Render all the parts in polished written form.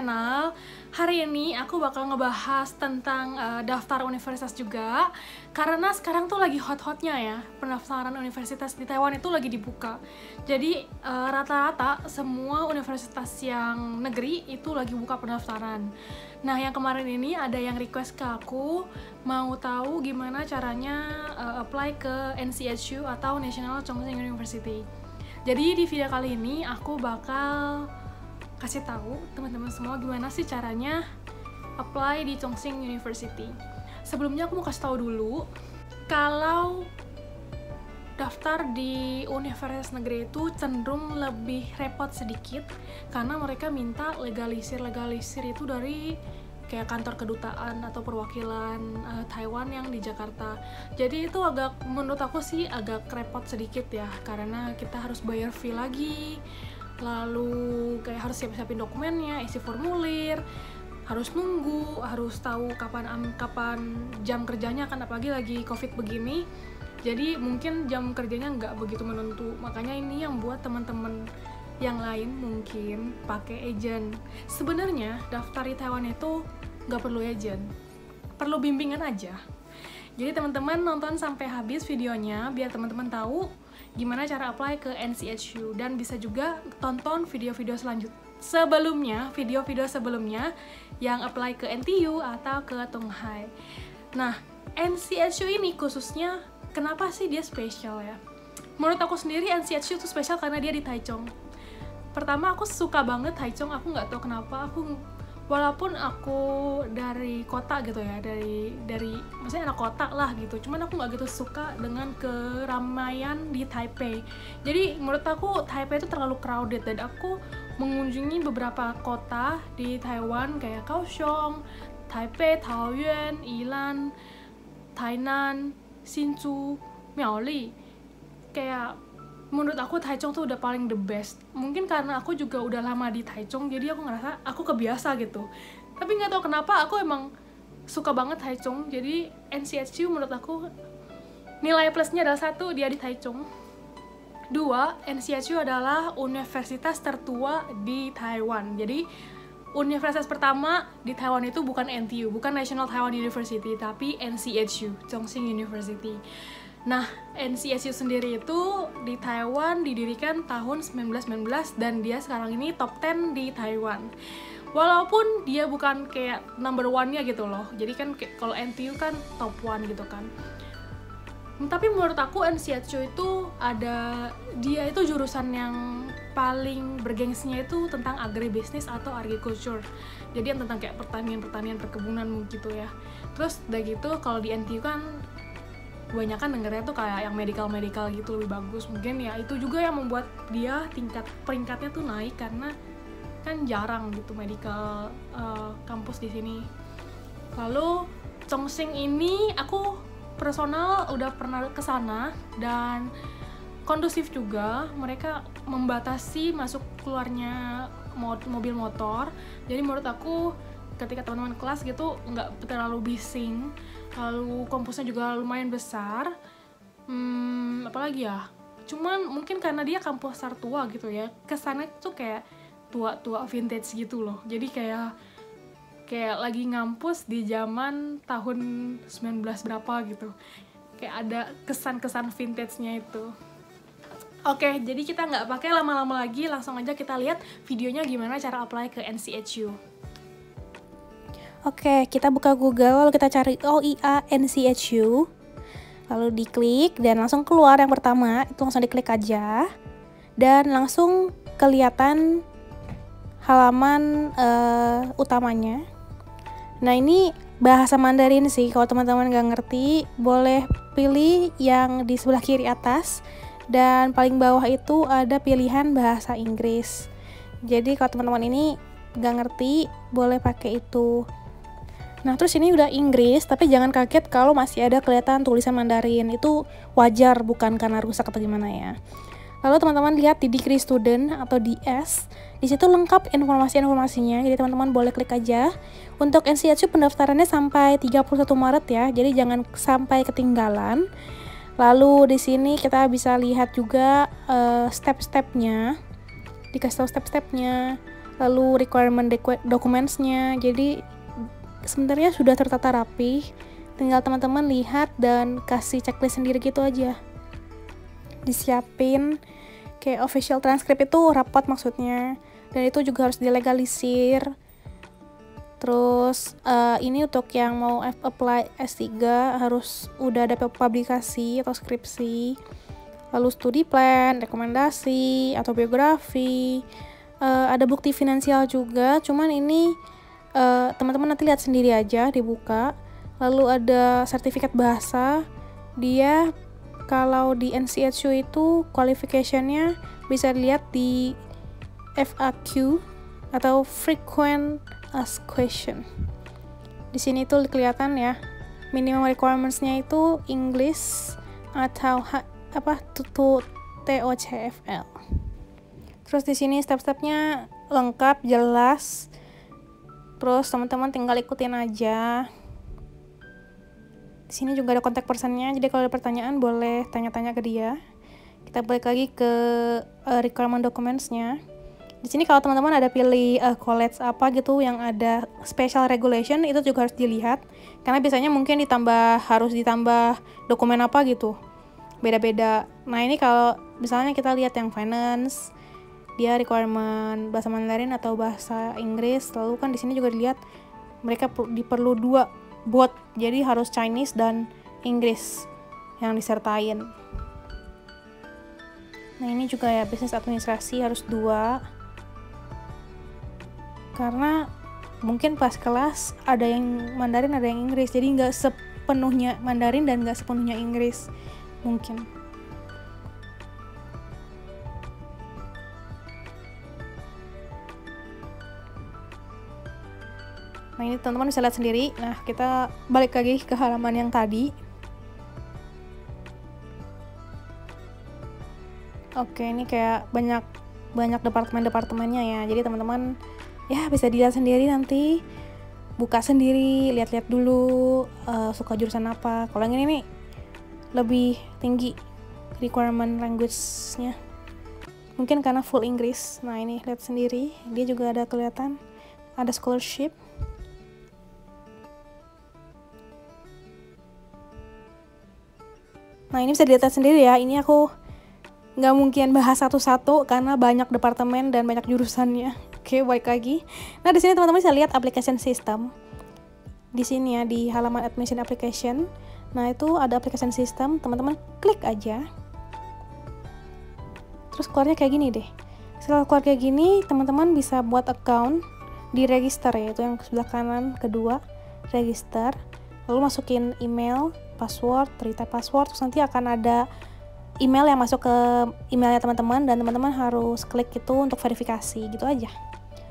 channel. Hari ini aku bakal ngebahas tentang daftar universitas juga. Karena sekarang tuh lagi hot-hotnya ya, pendaftaran universitas di Taiwan itu lagi dibuka. Jadi rata-rata semua universitas yang negeri itu lagi buka pendaftaran. Nah, yang kemarin ini ada yang request ke aku mau tahu gimana caranya apply ke NCHU atau National Chongqing University. Jadi di video kali ini aku bakal kasih tahu teman-teman semua gimana sih caranya apply di Chongqing University. Sebelumnya aku mau kasih tahu dulu kalau daftar di universitas negeri itu cenderung lebih repot sedikit karena mereka minta legalisir itu dari kayak kantor kedutaan atau perwakilan Taiwan yang di Jakarta. Jadi itu menurut aku sih agak repot sedikit ya, karena kita harus bayar fee lagi, lalu kayak harus siapin dokumennya, isi formulir, harus nunggu, harus tahu kapan jam kerjanya kan, apalagi lagi COVID begini. Jadi mungkin jam kerjanya nggak begitu menentu. Makanya ini yang buat teman-teman yang lain mungkin pakai agent. Sebenarnya daftar di Taiwan itu nggak perlu agent, perlu bimbingan aja. Jadi teman-teman nonton sampai habis videonya biar teman-teman tahu gimana cara apply ke NCHU, dan bisa juga tonton video-video sebelumnya yang apply ke NTU atau ke Tonghai. Nah, NCHU ini khususnya kenapa sih dia spesial ya? Menurut aku sendiri NCHU itu spesial karena dia di Taichung. Pertama, aku suka banget Taichung. Aku nggak tahu kenapa. Walaupun aku dari kota gitu ya, dari maksudnya anak kota lah gitu. Cuman aku nggak gitu suka dengan keramaian di Taipei. Jadi menurut aku Taipei itu terlalu crowded, dan aku mengunjungi beberapa kota di Taiwan kayak Kaohsiung, Taipei, Taoyuan, Yilan, Tainan, Hsinchu, Miaoli. Kayak menurut aku Taichung tuh udah paling the best. Mungkin karena aku juga udah lama di Taichung, jadi aku ngerasa aku kebiasa gitu. Tapi nggak tahu kenapa aku emang suka banget Taichung. Jadi NCHU menurut aku nilai plusnya adalah 1, dia di Taichung. 2, NCHU adalah universitas tertua di Taiwan. Jadi universitas pertama di Taiwan itu bukan NTU, bukan National Taiwan University, tapi NCHU, Chongqing University. Nah, NCHU sendiri itu di Taiwan didirikan tahun 1919 dan dia sekarang ini top 10 di Taiwan. Walaupun dia bukan kayak number one-nya gitu loh. Jadi kan kalau NTU kan top 1 gitu kan. Tapi menurut aku NCHU itu dia itu jurusan yang paling bergengsinya itu tentang agribisnis atau agriculture. Jadi yang tentang kayak pertanian, perkebunan gitu ya. Terus udah gitu kalau di NTU kan kebanyakan dengernya tuh kayak yang medical gitu lebih bagus. Mungkin ya itu juga yang membuat dia peringkatnya tuh naik, karena kan jarang gitu medical kampus di sini. Lalu Chongqing ini aku personal udah pernah kesana dan kondusif juga. Mereka membatasi masuk keluarnya mobil motor. Jadi menurut aku ketika teman-teman kelas gitu nggak terlalu bising. Lalu kampusnya juga lumayan besar. Apalagi ya, cuman mungkin karena dia kampus tertua gitu ya, kesannya tuh kayak tua vintage gitu loh. Jadi kayak lagi ngampus di zaman tahun 19 berapa gitu. Kayak ada kesan-kesan vintage-nya itu. Oke, jadi kita nggak pakai lama-lama lagi, langsung aja kita lihat videonya gimana cara apply ke NCHU. Oke, kita buka Google, lalu kita cari OIA NCHU, lalu diklik dan langsung keluar yang pertama, itu langsung diklik aja dan langsung kelihatan halaman utamanya. Nah, ini bahasa Mandarin sih, kalau teman-teman nggak ngerti boleh pilih yang di sebelah kiri atas, dan paling bawah itu ada pilihan bahasa Inggris. Jadi kalau teman-teman ini nggak ngerti boleh pakai itu. Nah, terus ini udah Inggris, tapi jangan kaget kalau masih ada kelihatan tulisan Mandarin. Itu wajar, bukan karena rusak atau gimana ya. Lalu teman-teman lihat di Degree Student atau DS, di situ lengkap informasinya. Jadi teman-teman boleh klik aja. Untuk NCHU pendaftarannya sampai 31 Maret ya. Jadi jangan sampai ketinggalan. Lalu di sini kita bisa lihat juga step-stepnya. Dikasih tahu step-stepnya. lalu requirement documents-nya. Jadi sebenarnya sudah tertata rapi, tinggal teman-teman lihat dan kasih checklist sendiri gitu aja. Disiapin kayak official transcript itu rapat maksudnya, dan itu juga harus dilegalisir. Terus ini untuk yang mau apply S3 harus udah ada publikasi atau skripsi, lalu studi plan, rekomendasi atau biografi, ada bukti finansial juga, cuman ini teman-teman nanti lihat sendiri aja, dibuka. Lalu ada sertifikat bahasa, dia kalau di NCHU itu qualification-nya bisa dilihat di FAQ atau frequent asked question. Di sini tuh kelihatan ya, minimum requirements-nya itu English atau TOEFL. Terus di sini step-stepnya lengkap, jelas. Terus teman-teman tinggal ikutin aja. Di sini juga ada kontak personnya, jadi kalau ada pertanyaan boleh tanya-tanya ke dia. Kita balik lagi ke requirement documents-nya. Di sini kalau teman-teman ada pilih college apa gitu yang ada special regulation, itu juga harus dilihat. Karena biasanya mungkin harus ditambah dokumen apa gitu. Beda-beda. Nah, ini kalau misalnya kita lihat yang finance, dia requirement bahasa Mandarin atau bahasa Inggris. Lalu kan di sini juga dilihat mereka perlu 2 both. Jadi harus Chinese dan Inggris yang disertain. Nah, ini juga ya bisnis administrasi harus 2. Karena mungkin pas kelas ada yang Mandarin, ada yang Inggris. Jadi nggak sepenuhnya Mandarin dan nggak sepenuhnya Inggris. Mungkin. Nah, ini teman-teman bisa lihat sendiri. Nah, kita balik lagi ke halaman yang tadi. Oke, ini kayak banyak departemen-departemennya ya. Jadi teman-teman ya bisa dilihat sendiri nanti. Buka sendiri, lihat-lihat dulu suka jurusan apa. Kalau yang ini nih lebih tinggi requirement language-nya. Mungkin karena full Inggris. Nah, ini lihat sendiri. Dia juga ada kelihatan ada scholarship. Nah, ini bisa dilihat sendiri ya, ini aku nggak mungkin bahas satu-satu karena banyak departemen dan banyak jurusannya. Oke, balik lagi. Nah, di sini teman-teman bisa lihat application system. Di sini ya, di halaman admission application. Nah, itu ada application system, teman-teman klik aja. Terus keluarnya kayak gini deh. Setelah keluar kayak gini, teman-teman bisa buat account di register ya, itu yang sebelah kanan kedua, register. Lalu masukin email, password, retype password, terus nanti akan ada email yang masuk ke emailnya teman-teman dan teman-teman harus klik itu untuk verifikasi gitu aja.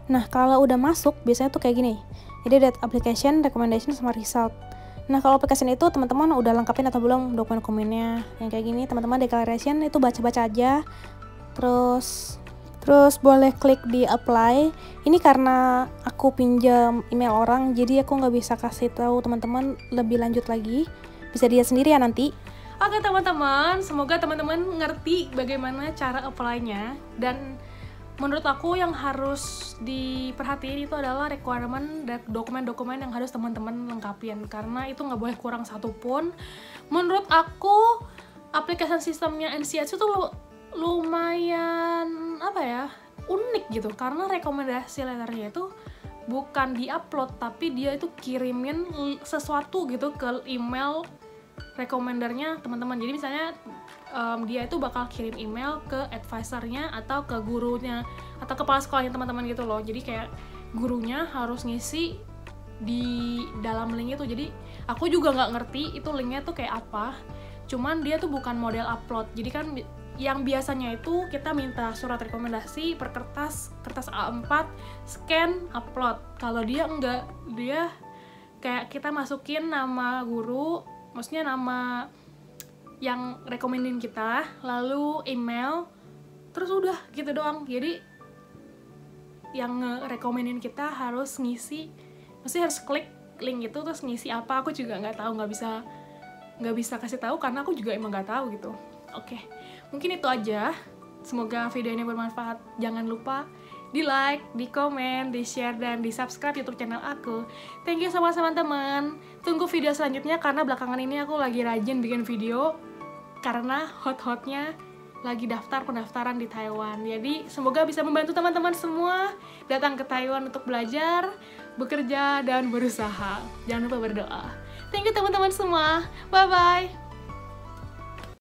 Nah, kalau udah masuk biasanya tuh kayak gini. Jadi ada application, recommendation, sama result. Nah, kalau application itu teman-teman udah lengkapin atau belum dokumen-dokumennya. Yang kayak gini, teman-teman declaration itu baca-baca aja. Terus boleh klik di apply. Ini karena aku pinjam email orang, jadi aku nggak bisa kasih tahu teman-teman lebih lanjut lagi. Bisa dilihat sendiri ya nanti. Oke teman-teman, semoga teman-teman ngerti bagaimana cara apply-nya. Dan menurut aku yang harus diperhatiin itu adalah requirement dan dokumen-dokumen yang harus teman-teman lengkapin. Karena itu nggak boleh kurang satupun. Menurut aku, application sistemnya NCHU tuh lumayan unik gitu. Karena rekomendasi letternya itu bukan di-upload, tapi dia itu kirimin sesuatu gitu ke email recomendernya teman-teman. Jadi misalnya dia itu bakal kirim email ke advisornya atau ke gurunya atau kepala sekolahnya teman-teman gitu loh. Jadi kayak gurunya harus ngisi di dalam link itu. Jadi aku juga nggak ngerti itu linknya tuh kayak apa. Cuman dia tuh bukan model upload. Jadi kan yang biasanya itu kita minta surat rekomendasi per kertas A4, scan, upload. Kalau dia enggak, dia kayak kita masukin nama guru, maksudnya nama yang rekomendin kita, lalu email, terus udah gitu doang. Jadi yang nge-rekomendin kita harus ngisi, maksudnya harus klik link itu terus ngisi apa, aku juga nggak tahu, nggak bisa kasih tahu karena aku juga emang nggak tahu gitu. Oke, mungkin itu aja. Semoga video ini bermanfaat. Jangan lupa di like, di komen, di share, dan di subscribe YouTube channel aku. Thank you so much teman-teman. Tunggu video selanjutnya karena belakangan ini aku lagi rajin bikin video karena hot-hotnya lagi daftar pendaftaran di Taiwan. Jadi semoga bisa membantu teman-teman semua datang ke Taiwan untuk belajar, bekerja, dan berusaha. Jangan lupa berdoa. Thank you teman-teman semua. Bye-bye.